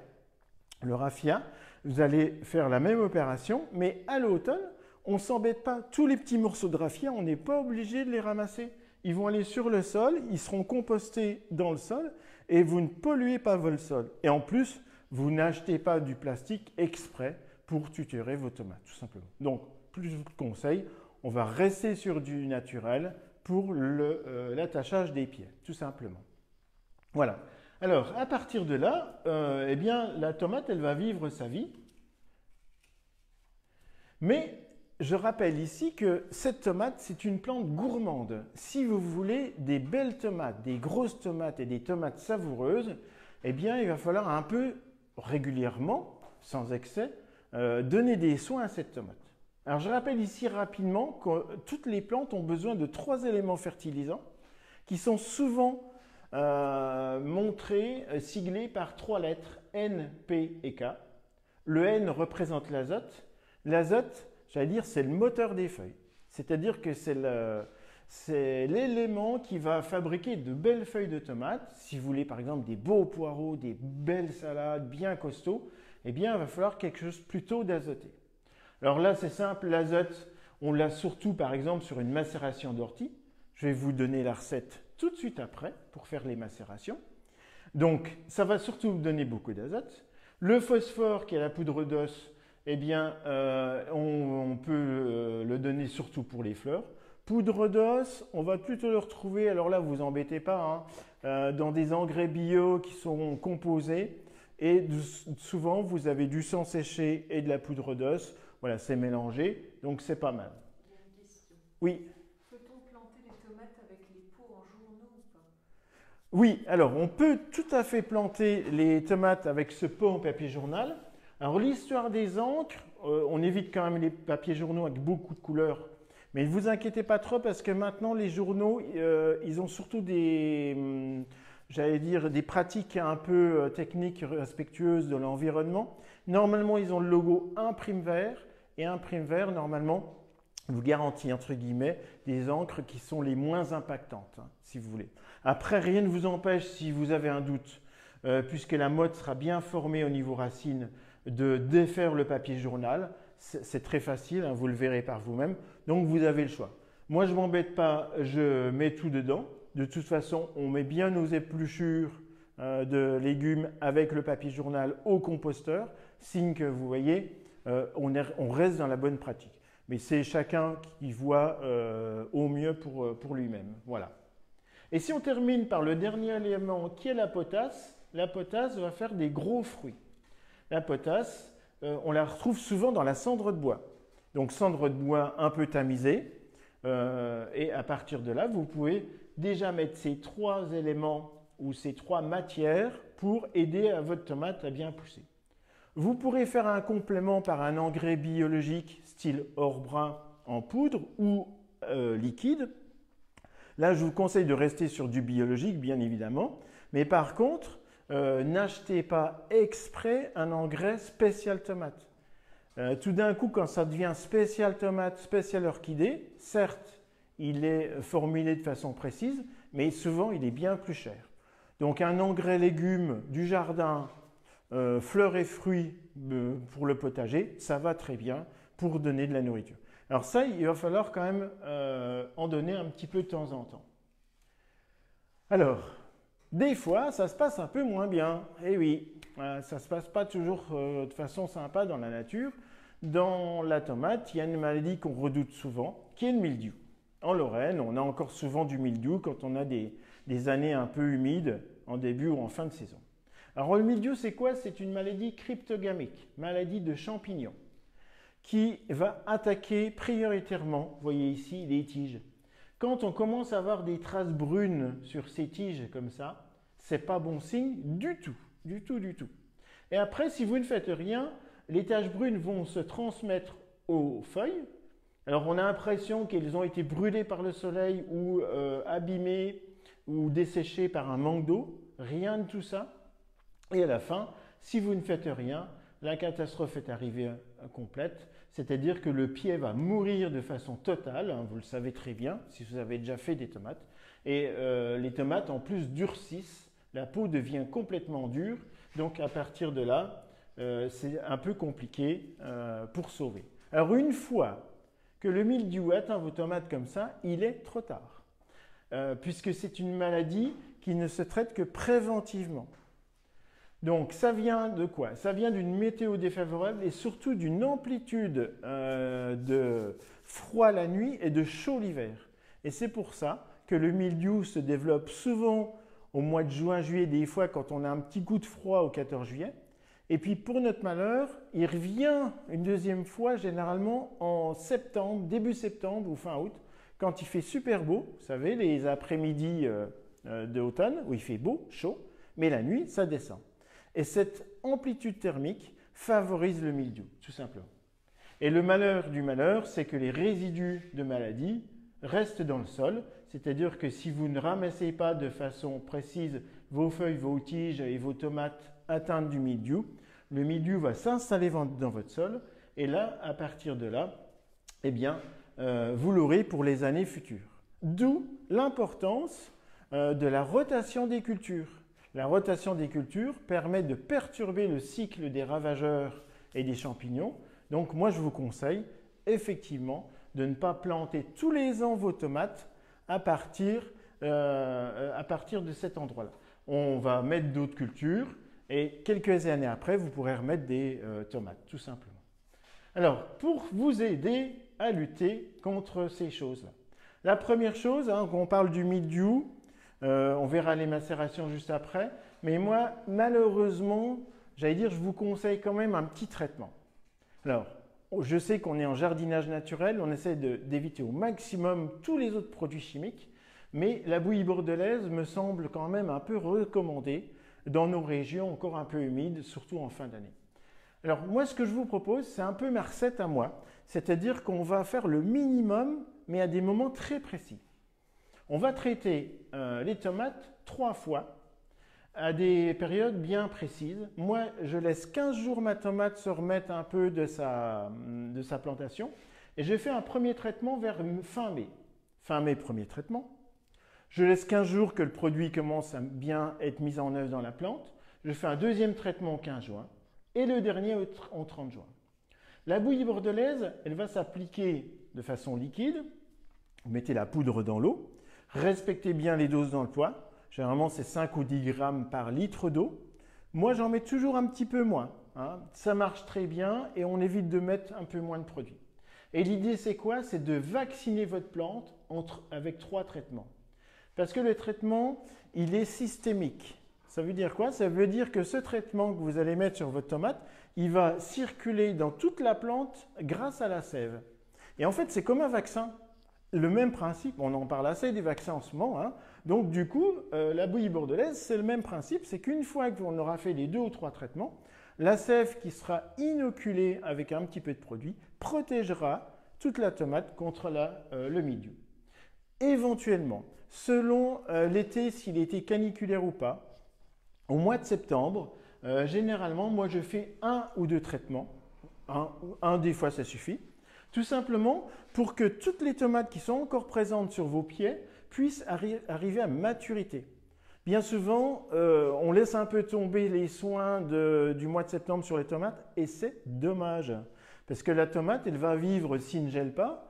Le raffia, vous allez faire la même opération, mais à l'automne, on ne s'embête pas. Tous les petits morceaux de raffia, on n'est pas obligé de les ramasser. Ils vont aller sur le sol, ils seront compostés dans le sol et vous ne polluez pas votre sol. Et en plus, vous n'achetez pas du plastique exprès pour tutorer vos tomates, tout simplement. Donc, plus je vous conseille, on va rester sur du naturel pour l'attachage des pieds, tout simplement. Voilà. Alors, à partir de là, eh bien, la tomate, elle va vivre sa vie. Mais je rappelle ici que cette tomate, c'est une plante gourmande. Si vous voulez des belles tomates, des grosses tomates et des tomates savoureuses, eh bien, il va falloir un peu régulièrement, sans excès, donner des soins à cette tomate. Alors, je rappelle ici rapidement que toutes les plantes ont besoin de 3 éléments fertilisants qui sont souvent montrés, siglés par 3 lettres, N, P et K. Le N représente l'azote. L'azote, j'allais dire, c'est le moteur des feuilles. C'est-à-dire que c'est l'élément qui va fabriquer de belles feuilles de tomates. Si vous voulez par exemple des beaux poireaux, des belles salades bien costauds, eh bien il va falloir quelque chose plutôt d'azoté. Alors là c'est simple, l'azote, on l'a surtout par exemple sur une macération d'ortie. Je vais vous donner la recette tout de suite après pour faire les macérations. Donc ça va surtout vous donner beaucoup d'azote. Le phosphore qui est la poudre d'os, eh bien, on peut le donner surtout pour les fleurs. Poudre d'os, on va plutôt le retrouver, alors là, vous embêtez pas, hein, dans des engrais bio qui sont composés. Et souvent, vous avez du sang séché et de la poudre d'os. Voilà, c'est mélangé, donc c'est pas mal. Il y a une question. Oui. Peut-on planter les tomates avec les pots en journaux ou pas? Oui, alors on peut tout à fait planter les tomates avec ce pot en papier journal. Alors l'histoire des encres, on évite quand même les papiers journaux avec beaucoup de couleurs. Mais ne vous inquiétez pas trop parce que maintenant les journaux, ils ont surtout j'allais dire, des pratiques un peu techniques respectueuses de l'environnement. Normalement, ils ont le logo imprime vert et imprime vert, normalement, vous garantit, entre guillemets, des encres qui sont les moins impactantes, hein, si vous voulez. Après, rien ne vous empêche, si vous avez un doute, puisque la motte sera bien formée au niveau racine, de défaire le papier journal. C'est très facile, hein, vous le verrez par vous-même. Donc, vous avez le choix. Moi, je ne m'embête pas, je mets tout dedans. De toute façon, on met bien nos épluchures de légumes avec le papier journal au composteur. Signe que vous voyez, on reste dans la bonne pratique. Mais c'est chacun qui voit au mieux pour lui-même. Voilà. Et si on termine par le dernier élément qui est la potasse va faire des gros fruits. La potasse, on la retrouve souvent dans la cendre de bois. Donc cendre de bois un peu tamisée. Et à partir de là, vous pouvez déjà mettre ces 3 éléments ou ces 3 matières pour aider à votre tomate à bien pousser. Vous pourrez faire un complément par un engrais biologique style or brun en poudre ou liquide. Là, je vous conseille de rester sur du biologique, bien évidemment. Mais par contre, n'achetez pas exprès un engrais spécial tomate. Tout d'un coup, quand ça devient spécial tomate, spécial orchidée, certes, il est formulé de façon précise, mais souvent, il est bien plus cher. Donc, un engrais légumes du jardin, fleurs et fruits pour le potager, ça va très bien pour donner de la nourriture. Alors ça, il va falloir quand même en donner un petit peu de temps en temps. Alors, des fois, ça se passe un peu moins bien. Eh oui, ça ne se passe pas toujours de façon sympa dans la nature. Dans la tomate, il y a une maladie qu'on redoute souvent, qui est le mildiou. En Lorraine, on a encore souvent du mildiou quand on a des années un peu humides, en début ou en fin de saison. Alors le mildiou, c'est quoi? C'est une maladie cryptogamique, maladie de champignons, qui va attaquer prioritairement, vous voyez ici, les tiges. Quand on commence à avoir des traces brunes sur ces tiges comme ça, c'est pas bon signe du tout, du tout, du tout. Et après, si vous ne faites rien, les taches brunes vont se transmettre aux feuilles. Alors on a l'impression qu'elles ont été brûlées par le soleil ou abîmées ou desséchées par un manque d'eau. Rien de tout ça. Et à la fin, si vous ne faites rien, la catastrophe est arrivée complète. C'est-à-dire que le pied va mourir de façon totale, hein, vous le savez très bien si vous avez déjà fait des tomates. Et les tomates en plus durcissent, la peau devient complètement dure. Donc à partir de là, c'est un peu compliqué pour sauver. Alors une fois que le mildiou atteint vos tomates comme ça, il est trop tard. Puisque c'est une maladie qui ne se traite que préventivement. Donc ça vient de quoi? Ça vient d'une météo défavorable et surtout d'une amplitude de froid la nuit et de chaud l'hiver. Et c'est pour ça que le mildiou se développe souvent au mois de juin, juillet, des fois quand on a un petit coup de froid au 14 juillet. Et puis pour notre malheur, il revient une deuxième fois généralement en septembre, début septembre ou fin août, quand il fait super beau, vous savez, les après-midi d'automne où il fait beau, chaud, mais la nuit, ça descend. Et cette amplitude thermique favorise le mildiou, tout simplement. Et le malheur du malheur, c'est que les résidus de maladie restent dans le sol, c'est-à-dire que si vous ne ramassez pas de façon précise vos feuilles, vos tiges et vos tomates atteintes du mildiou, le mildiou va s'installer dans votre sol et là, à partir de là, eh bien, vous l'aurez pour les années futures. D'où l'importance de la rotation des cultures. La rotation des cultures permet de perturber le cycle des ravageurs et des champignons. Donc moi, je vous conseille effectivement de ne pas planter tous les ans vos tomates à partir de cet endroit-là. On va mettre d'autres cultures et quelques années après, vous pourrez remettre des tomates, tout simplement. Alors, pour vous aider à lutter contre ces choses-là, la première chose, hein, quand on parle du mildiou, on verra les macérations juste après. Mais moi, malheureusement, j'allais dire, je vous conseille quand même un petit traitement. Alors, je sais qu'on est en jardinage naturel, on essaie d'éviter au maximum tous les autres produits chimiques, mais la bouillie bordelaise me semble quand même un peu recommandée dans nos régions encore un peu humides, surtout en fin d'année. Alors moi, ce que je vous propose, c'est un peu ma recette à moi, c'est-à-dire qu'on va faire le minimum, mais à des moments très précis. On va traiter les tomates 3 fois à des périodes bien précises. Moi, je laisse 15 jours ma tomate se remettre un peu de sa plantation et je fais un premier traitement vers fin mai. Fin mai, premier traitement. Je laisse 15 jours que le produit commence à bien être mis en œuvre dans la plante. Je fais un deuxième traitement au 15 juin et le dernier au 30 juin. La bouillie bordelaise, elle va s'appliquer de façon liquide. Vous mettez la poudre dans l'eau. Respectez bien les doses dans le poids. Généralement, c'est 5 ou 10 grammes par litre d'eau. Moi, j'en mets toujours un petit peu moins. Hein. Ça marche très bien et on évite de mettre un peu moins de produits. Et l'idée, c'est quoi? C'est de vacciner votre plante avec 3 traitements. Parce que le traitement, il est systémique. Ça veut dire quoi? Ça veut dire que ce traitement que vous allez mettre sur votre tomate, il va circuler dans toute la plante grâce à la sève. Et en fait, c'est comme un vaccin. Le même principe, on en parle assez des vaccins en ce moment, hein. Donc du coup, la bouillie bordelaise, c'est le même principe, c'est qu'une fois qu'on aura fait les 2 ou 3 traitements, la sève qui sera inoculée avec un petit peu de produit protégera toute la tomate contre le mildiou. Éventuellement, selon l'été, s'il était caniculaire ou pas, au mois de septembre, généralement, moi je fais 1 ou 2 traitements, un des fois ça suffit, tout simplement pour que toutes les tomates qui sont encore présentes sur vos pieds puissent arriver à maturité. Bien souvent, on laisse un peu tomber les soins du mois de septembre sur les tomates et c'est dommage. Parce que la tomate, elle va vivre, s'il ne gèle pas,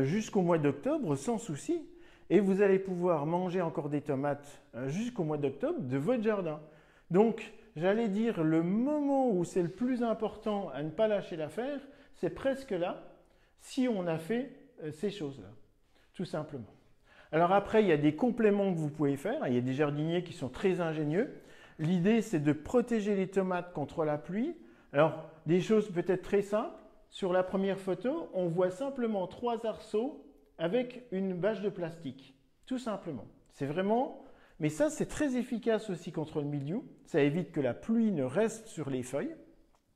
jusqu'au mois d'octobre sans souci. Et vous allez pouvoir manger encore des tomates jusqu'au mois d'octobre de votre jardin. Donc, j'allais dire, le moment où c'est le plus important à ne pas lâcher l'affaire, c'est presque là, si on a fait ces choses-là, tout simplement. Alors après, il y a des compléments que vous pouvez faire. Il y a des jardiniers qui sont très ingénieux. L'idée, c'est de protéger les tomates contre la pluie. Alors, des choses peut-être très simples. Sur la première photo, on voit simplement 3 arceaux avec une bâche de plastique, tout simplement. C'est vraiment... Mais ça, c'est très efficace aussi contre le mildiou. Ça évite que la pluie ne reste sur les feuilles.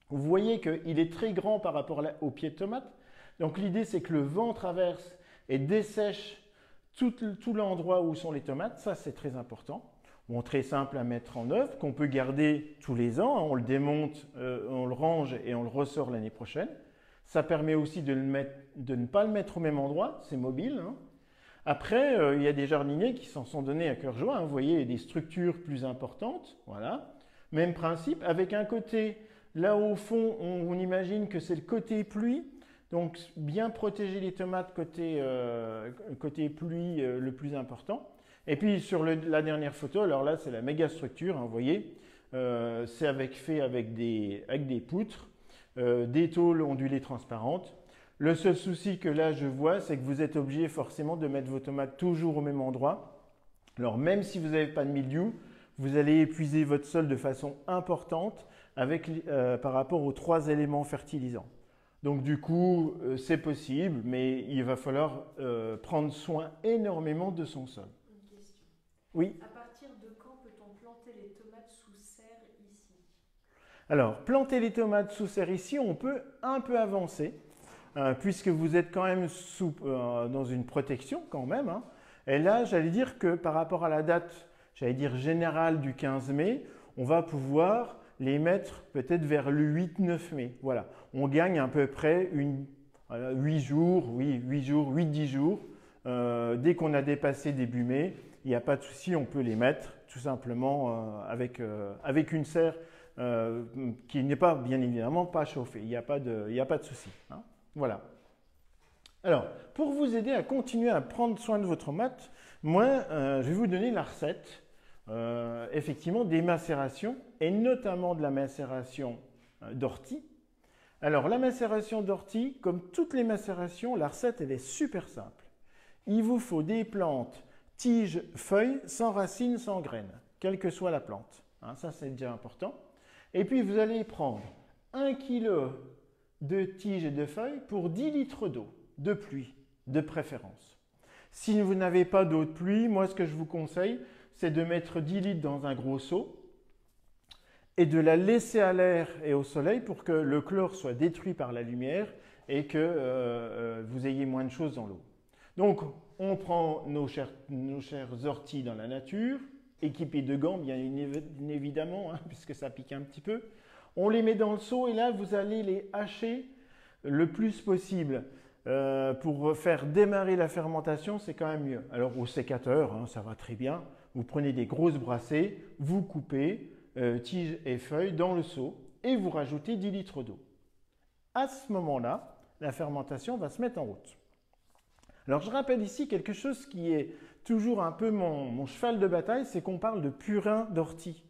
Vous voyez qu'il est très grand par rapport au pied de tomate. Donc l'idée, c'est que le vent traverse et dessèche tout l'endroit où sont les tomates. Ça, c'est très important. Bon, très simple à mettre en œuvre, qu'on peut garder tous les ans. On le démonte, on le range et on le ressort l'année prochaine. Ça permet aussi de ne pas le mettre au même endroit. C'est mobile, hein. Après, il y a des jardiniers qui s'en sont donnés à cœur joie. Hein. Vous voyez, des structures plus importantes. Voilà. Même principe, avec un côté, là au fond, on imagine que c'est le côté pluie. Donc, bien protéger les tomates côté pluie le plus important. Et puis, sur la dernière photo, alors là, c'est la méga structure. Hein, vous voyez, c'est fait avec des poutres, des tôles ondulées transparentes. Le seul souci que là je vois, c'est que vous êtes obligé forcément de mettre vos tomates toujours au même endroit. Alors même si vous n'avez pas de mildiou, vous allez épuiser votre sol de façon importante par rapport aux 3 éléments fertilisants. Donc du coup, c'est possible, mais il va falloir prendre soin énormément de son sol. Une question. Oui. À partir de quand peut-on planter les tomates sous serre ici? Alors, planter les tomates sous serre ici, on peut un peu avancer. Puisque vous êtes quand même dans une protection quand même. Hein. Et là, j'allais dire que par rapport à la date, j'allais dire générale du 15 mai, on va pouvoir les mettre peut-être vers le 8-9 mai. Voilà, on gagne à peu près 8 jours, 8-10 jours. Dès qu'on a dépassé début mai, il n'y a pas de souci, on peut les mettre tout simplement avec une serre qui n'est pas, bien évidemment, pas chauffée. Il n'y a pas de souci. Hein. Voilà. Alors, pour vous aider à continuer à prendre soin de votre tomate, moi, je vais vous donner la recette, effectivement, des macérations, et notamment de la macération d'ortie. Alors, la macération d'ortie, comme toutes les macérations, la recette, elle est super simple. Il vous faut des plantes, tiges, feuilles, sans racines, sans graines, quelle que soit la plante. Hein, ça, c'est déjà important. Et puis, vous allez prendre 1 kg de tiges et de feuilles pour 10 litres d'eau, de pluie, de préférence. Si vous n'avez pas d'eau de pluie, moi ce que je vous conseille, c'est de mettre 10 litres dans un gros seau et de la laisser à l'air et au soleil pour que le chlore soit détruit par la lumière et que vous ayez moins de choses dans l'eau. Donc on prend nos chères orties dans la nature, équipées de gants bien évidemment, hein, puisque ça pique un petit peu. On les met dans le seau et là, vous allez les hacher le plus possible. Pour faire démarrer la fermentation, c'est quand même mieux. Alors au sécateur, hein, ça va très bien. Vous prenez des grosses brassées, vous coupez tiges et feuilles dans le seau et vous rajoutez 10 litres d'eau. À ce moment-là, la fermentation va se mettre en route. Alors je rappelle ici quelque chose qui est toujours un peu mon cheval de bataille, c'est qu'on parle de purin d'ortie.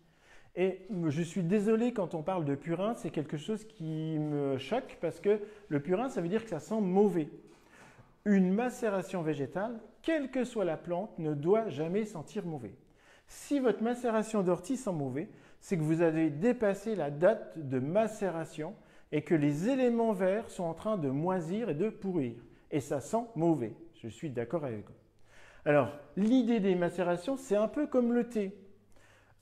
Et je suis désolé quand on parle de purin, c'est quelque chose qui me choque parce que le purin, ça veut dire que ça sent mauvais. Une macération végétale, quelle que soit la plante, ne doit jamais sentir mauvais. Si votre macération d'ortie sent mauvais, c'est que vous avez dépassé la date de macération et que les éléments verts sont en train de moisir et de pourrir. Et ça sent mauvais. Je suis d'accord avec vous. Alors, l'idée des macérations, c'est un peu comme le thé.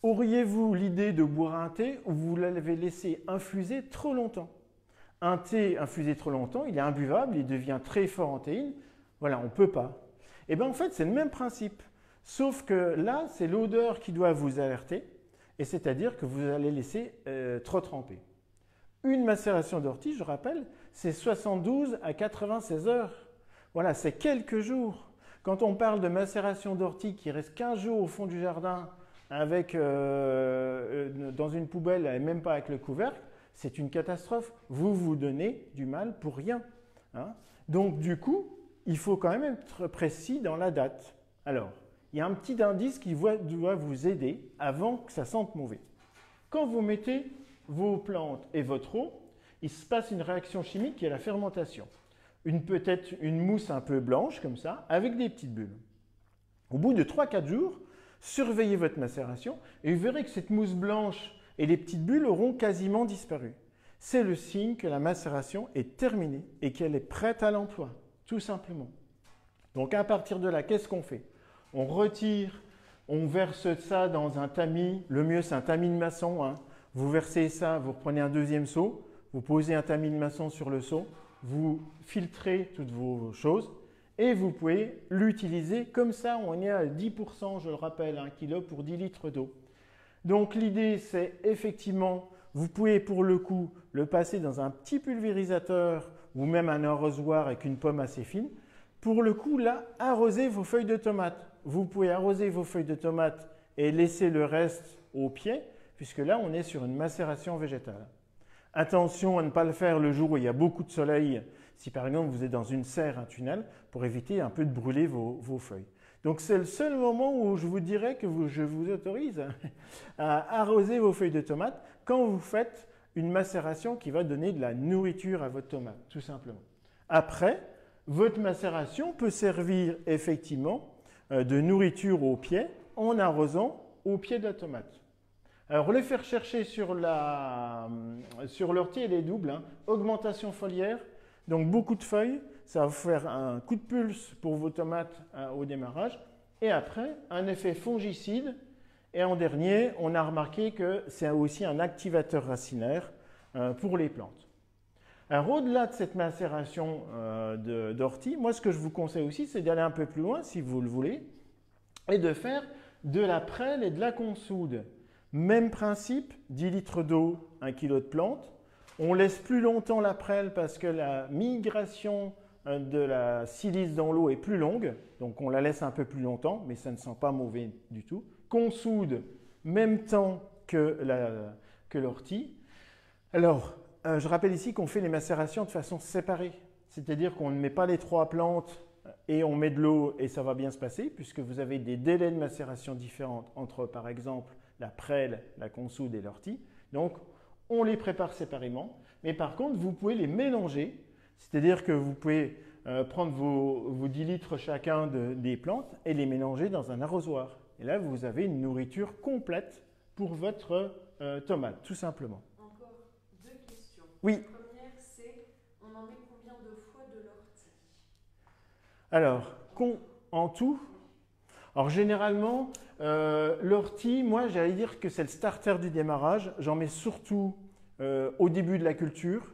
Auriez-vous l'idée de boire un thé où vous l'avez laissé infuser trop longtemps? Un thé infusé trop longtemps, il est imbuvable, il devient très fort en théine. Voilà, on ne peut pas. Et bien en fait, c'est le même principe. Sauf que là, c'est l'odeur qui doit vous alerter. Et c'est-à-dire que vous allez laisser trop tremper. Une macération d'ortie, je rappelle, c'est 72 à 96 heures. Voilà, c'est quelques jours. Quand on parle de macération d'ortie qui reste 15 jours au fond du jardin, dans une poubelle et même pas avec le couvercle, c'est une catastrophe. Vous vous donnez du mal pour rien. Hein. Donc du coup, il faut quand même être précis dans la date. Alors, il y a un petit indice qui doit vous aider avant que ça sente mauvais. Quand vous mettez vos plantes et votre eau, il se passe une réaction chimique qui est la fermentation. Peut-être une mousse un peu blanche comme ça, avec des petites bulles. Au bout de 3-4 jours, surveillez votre macération et vous verrez que cette mousse blanche et les petites bulles auront quasiment disparu. C'est le signe que la macération est terminée et qu'elle est prête à l'emploi, tout simplement. Donc à partir de là, qu'est-ce qu'on fait? On retire, on verse ça dans un tamis. Le mieux, c'est un tamis de maçon. Hein. Vous versez ça, vous reprenez un deuxième seau, vous posez un tamis de maçon sur le seau, vous filtrez toutes vos choses et vous pouvez l'utiliser comme ça. On est à 10%, je le rappelle, 1 kg pour 10 litres d'eau. Donc l'idée, c'est effectivement, vous pouvez pour le coup le passer dans un petit pulvérisateur ou même un arrosoir avec une pomme assez fine. Pour le coup, là, arrosez vos feuilles de tomates. Vous pouvez arroser vos feuilles de tomates et laisser le reste au pied, puisque là, on est sur une macération végétale. Attention à ne pas le faire le jour où il y a beaucoup de soleil, si par exemple vous êtes dans une serre, un tunnel, pour éviter un peu de brûler vos feuilles. Donc c'est le seul moment où je vous dirais que je vous autorise à arroser vos feuilles de tomates quand vous faites une macération qui va donner de la nourriture à votre tomate, tout simplement. Après, votre macération peut servir effectivement de nourriture au pied en arrosant au pied de la tomate. Alors, les faire chercher sur l'ortie, elle est double. Hein. Augmentation foliaire, donc beaucoup de feuilles. Ça va vous faire un coup de pulse pour vos tomates au démarrage. Et après, un effet fongicide. Et en dernier, on a remarqué que c'est aussi un activateur racinaire pour les plantes. Alors, au-delà de cette macération d'ortie, moi, ce que je vous conseille aussi, c'est d'aller un peu plus loin, si vous le voulez, et de faire de la prêle et de la consoude. Même principe, 10 litres d'eau, 1 kg de plantes. On laisse plus longtemps la prêle parce que la migration de la silice dans l'eau est plus longue. Donc on la laisse un peu plus longtemps, mais ça ne sent pas mauvais du tout. Consoude, même temps que l'ortie. Alors, je rappelle ici qu'on fait les macérations de façon séparée. C'est-à-dire qu'on ne met pas les 3 plantes et on met de l'eau et ça va bien se passer, puisque vous avez des délais de macération différents entre, par exemple, la prêle, la consoude et l'ortie. Donc, on les prépare séparément. Mais par contre, vous pouvez les mélanger. C'est-à-dire que vous pouvez prendre vos 10 litres chacun des plantes et les mélanger dans un arrosoir. Et là, vous avez une nourriture complète pour votre tomate, tout simplement. Encore 2 questions. Oui. La première, c'est on en met combien de fois de l'ortie? Alors, en tout, alors généralement, l'ortie, moi j'allais dire que c'est le starter du démarrage. J'en mets surtout au début de la culture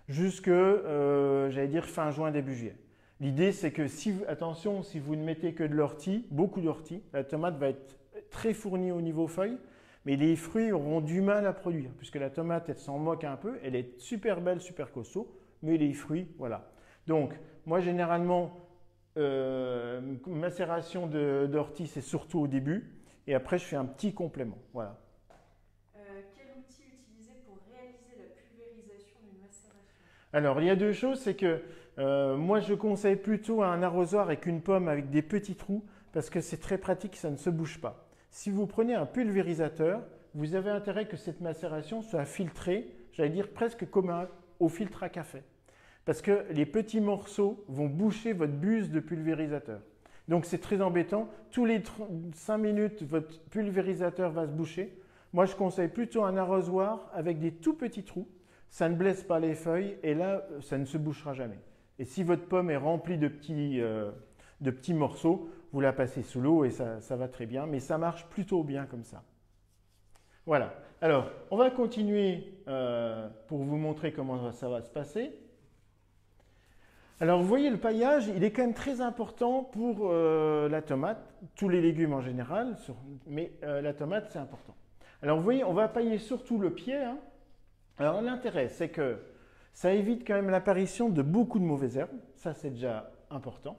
jusque, j'allais dire, fin juin, début juillet. L'idée c'est que, attention, si vous ne mettez que de l'ortie, beaucoup d'ortie, la tomate va être très fournie au niveau feuilles, mais les fruits auront du mal à produire, puisque la tomate, elle s'en moque un peu, elle est super belle, super costaud, mais les fruits, voilà. Donc, moi généralement, macération d'ortie, c'est surtout au début. Et après, je fais un petit complément. Voilà. Quel outil utiliser pour réaliser la pulvérisation d'une macération? Alors, il y a 2 choses. C'est que moi, je conseille plutôt un arrosoir avec une pomme avec des petits trous parce que c'est très pratique, ça ne se bouge pas. Si vous prenez un pulvérisateur, vous avez intérêt que cette macération soit filtrée, j'allais dire presque comme au filtre à café. Parce que les petits morceaux vont boucher votre buse de pulvérisateur. Donc c'est très embêtant. Tous les 5 minutes, votre pulvérisateur va se boucher. Moi, je conseille plutôt un arrosoir avec des tout petits trous. Ça ne blesse pas les feuilles et là, ça ne se bouchera jamais. Et si votre pomme est remplie de petits morceaux, vous la passez sous l'eau et ça va très bien. Mais ça marche plutôt bien comme ça. Voilà. Alors, on va continuer pour vous montrer comment ça va se passer. Alors, vous voyez, le paillage, il est quand même très important pour la tomate, tous les légumes en général, mais la tomate, c'est important. Alors, vous voyez, on va pailler surtout le pied. Hein. Alors, l'intérêt, c'est que ça évite quand même l'apparition de beaucoup de mauvaises herbes. Ça, c'est déjà important.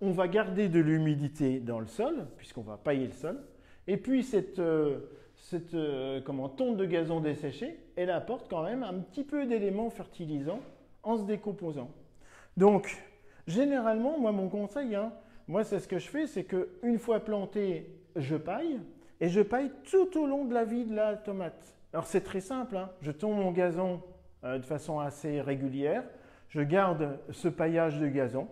On va garder de l'humidité dans le sol, puisqu'on va pailler le sol. Et puis cette tonte de gazon desséché, elle apporte quand même un petit peu d'éléments fertilisants en se décomposant. Donc, généralement, moi, mon conseil, moi, c'est ce que je fais, c'est qu'une fois planté, je paille, et je paille tout au long de la vie de la tomate. Alors, c'est très simple, je tonds mon gazon de façon assez régulière, je garde ce paillage de gazon,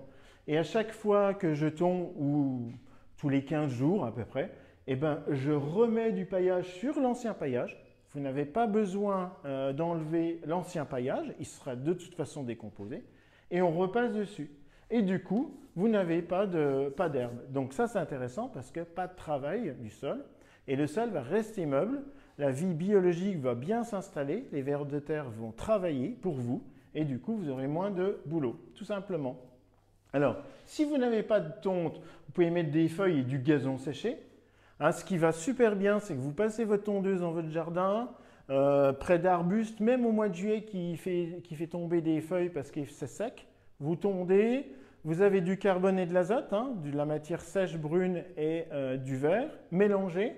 et à chaque fois que je tonds, ou tous les 15 jours à peu près, eh ben, je remets du paillage sur l'ancien paillage. Vous n'avez pas besoin d'enlever l'ancien paillage, il sera de toute façon décomposé, et on repasse dessus. Et du coup, vous n'avez pas d'herbe. Donc ça, c'est intéressant parce que pas de travail du sol, et le sol va rester meuble, la vie biologique va bien s'installer, les vers de terre vont travailler pour vous, et du coup, vous aurez moins de boulot, tout simplement. Alors, si vous n'avez pas de tonte, vous pouvez mettre des feuilles et du gazon séché. Ce qui va super bien, c'est que vous passez votre tondeuse dans votre jardin, près d'arbustes, même au mois de juillet qui fait tomber des feuilles parce que c'est sec. Vous tondez, vous avez du carbone et de l'azote, de la matière sèche brune et du verre, mélangé,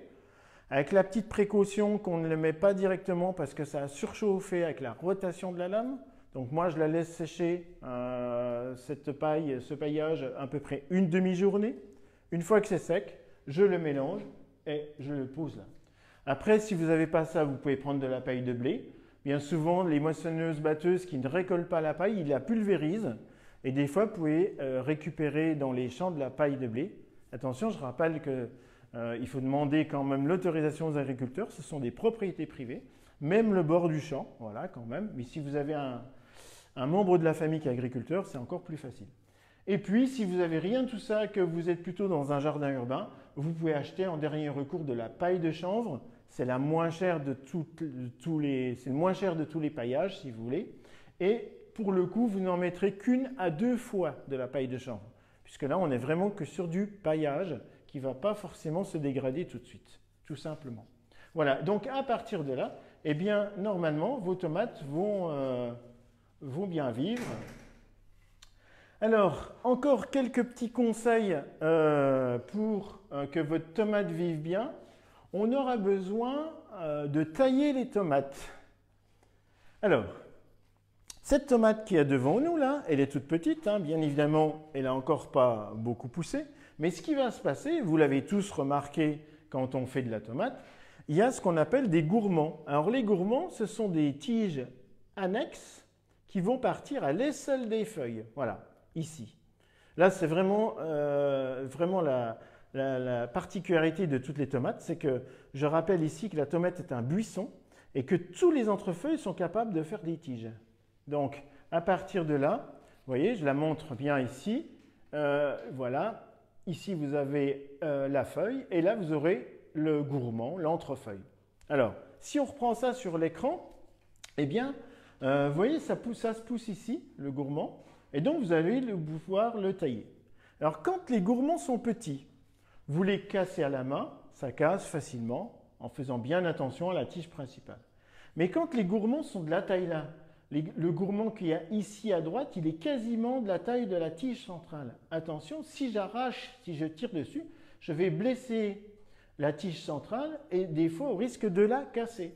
avec la petite précaution qu'on ne le met pas directement parce que ça a surchauffé avec la rotation de la lame. Donc moi, je la laisse sécher, ce paillage, à peu près une demi-journée. Une fois que c'est sec, je le mélange et je le pose là. Après, si vous n'avez pas ça, vous pouvez prendre de la paille de blé. Bien souvent, les moissonneuses-batteuses qui ne récoltent pas la paille, ils la pulvérisent. Et des fois, vous pouvez récupérer dans les champs de la paille de blé. Attention, je rappelle qu'il faut demander quand même l'autorisation aux agriculteurs. Ce sont des propriétés privées. Même le bord du champ, voilà quand même. Mais si vous avez un membre de la famille qui est agriculteur, c'est encore plus facile. Et puis, si vous n'avez rien de tout ça, que vous êtes plutôt dans un jardin urbain, vous pouvez acheter en dernier recours de la paille de chanvre. C'est la moins chère de tous les paillages, si vous voulez. Et pour le coup, vous n'en mettrez qu'une à 2 fois de la paille de chanvre. Puisque là, on n'est vraiment que sur du paillage qui ne va pas forcément se dégrader tout de suite, tout simplement. Voilà, donc à partir de là, eh bien, normalement, vos tomates vont bien vivre. Alors, encore quelques petits conseils pour que votre tomate vive bien. On aura besoin de tailler les tomates. Alors, cette tomate qui est devant nous, là, elle est toute petite, bien évidemment, elle n'a encore pas beaucoup poussé. Mais ce qui va se passer, vous l'avez tous remarqué quand on fait de la tomate, il y a ce qu'on appelle des gourmands. Alors, les gourmands, ce sont des tiges annexes qui vont partir à l'aisselle des feuilles. Voilà. Ici. Là, c'est vraiment la particularité de toutes les tomates, c'est que je rappelle ici que la tomate est un buisson et que tous les entrefeuilles sont capables de faire des tiges. Donc, à partir de là, vous voyez, je la montre bien ici. Voilà, ici vous avez la feuille et là vous aurez le gourmand, l'entrefeuille. Alors, si on reprend ça sur l'écran, eh bien, vous voyez, ça se pousse ici, le gourmand. Et donc, vous allez pouvoir le tailler. Alors, quand les gourmands sont petits, vous les cassez à la main, ça casse facilement, en faisant bien attention à la tige principale. Mais quand les gourmands sont de la taille là, le gourmand qu'il y a ici à droite, il est quasiment de la taille de la tige centrale. Attention, si j'arrache, si je tire dessus, je vais blesser la tige centrale et des fois au risque de la casser.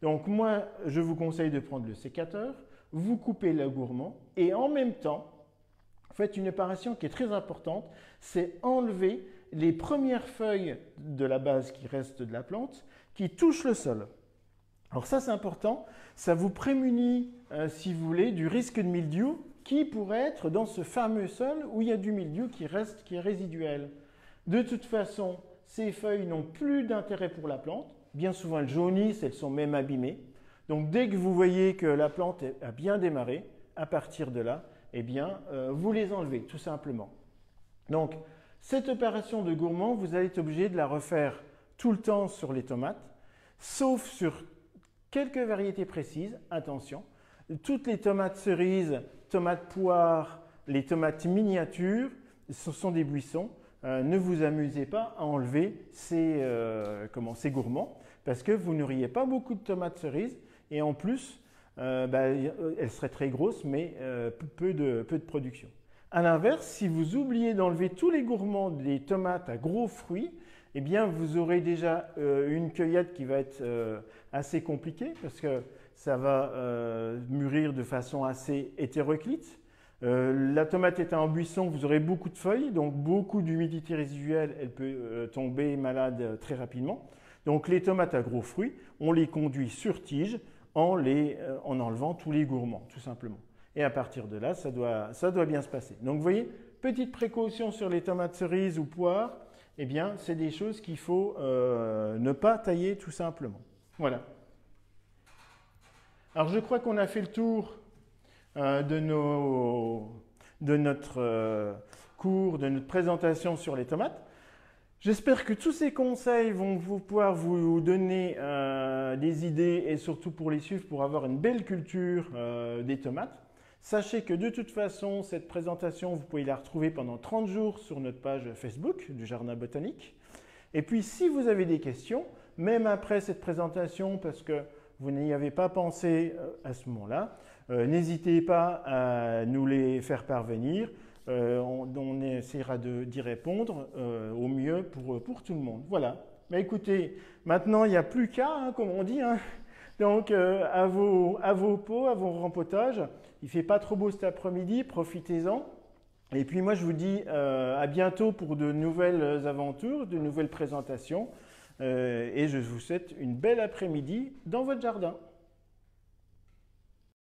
Donc, moi, je vous conseille de prendre le sécateur, vous coupez le gourmand et en même temps, faites une opération qui est très importante, c'est enlever les premières feuilles de la base qui restent de la plante qui touchent le sol. Alors ça, c'est important, ça vous prémunit, si vous voulez, du risque de mildiou qui pourrait être dans ce fameux sol où il y a du mildiou qui est résiduel. De toute façon, ces feuilles n'ont plus d'intérêt pour la plante, bien souvent elles jaunissent, elles sont même abîmées. Donc, dès que vous voyez que la plante a bien démarré, à partir de là, eh bien, vous les enlevez, tout simplement. Donc, cette opération de gourmand, vous allez être obligé de la refaire tout le temps sur les tomates, sauf sur quelques variétés précises. Attention, toutes les tomates cerises, tomates poires, les tomates miniatures, ce sont des buissons. Ne vous amusez pas à enlever ces gourmands, parce que vous n'auriez pas beaucoup de tomates cerises. Et en plus, elle serait très grosse, mais peu de production. A l'inverse, si vous oubliez d'enlever tous les gourmands des tomates à gros fruits, eh bien vous aurez déjà une cueillette qui va être assez compliquée parce que ça va mûrir de façon assez hétéroclite. La tomate étant en buisson, vous aurez beaucoup de feuilles, donc beaucoup d'humidité résiduelle, elle peut tomber malade très rapidement. Donc les tomates à gros fruits, on les conduit sur tige en enlevant tous les gourmands, tout simplement. Et à partir de là, ça doit bien se passer. Donc vous voyez, petite précaution sur les tomates cerises ou poires, eh bien c'est des choses qu'il faut ne pas tailler tout simplement. Voilà. Alors je crois qu'on a fait le tour de notre cours, de notre présentation sur les tomates. J'espère que tous ces conseils vont pouvoir vous donner des idées et surtout pour les suivre pour avoir une belle culture des tomates. Sachez que de toute façon, cette présentation, vous pouvez la retrouver pendant 30 jours sur notre page Facebook du Jardin Botanique. Et puis si vous avez des questions, même après cette présentation, parce que vous n'y avez pas pensé à ce moment-là, n'hésitez pas à nous les faire parvenir. On essaiera d'y répondre au mieux pour tout le monde. Voilà. Mais écoutez, maintenant il n'y a plus qu'à, hein, comme on dit. Hein. Donc à vos pots, à vos rempotages. Il ne fait pas trop beau cet après-midi, profitez-en. Et puis moi je vous dis à bientôt pour de nouvelles aventures, de nouvelles présentations. Et je vous souhaite une belle après-midi dans votre jardin.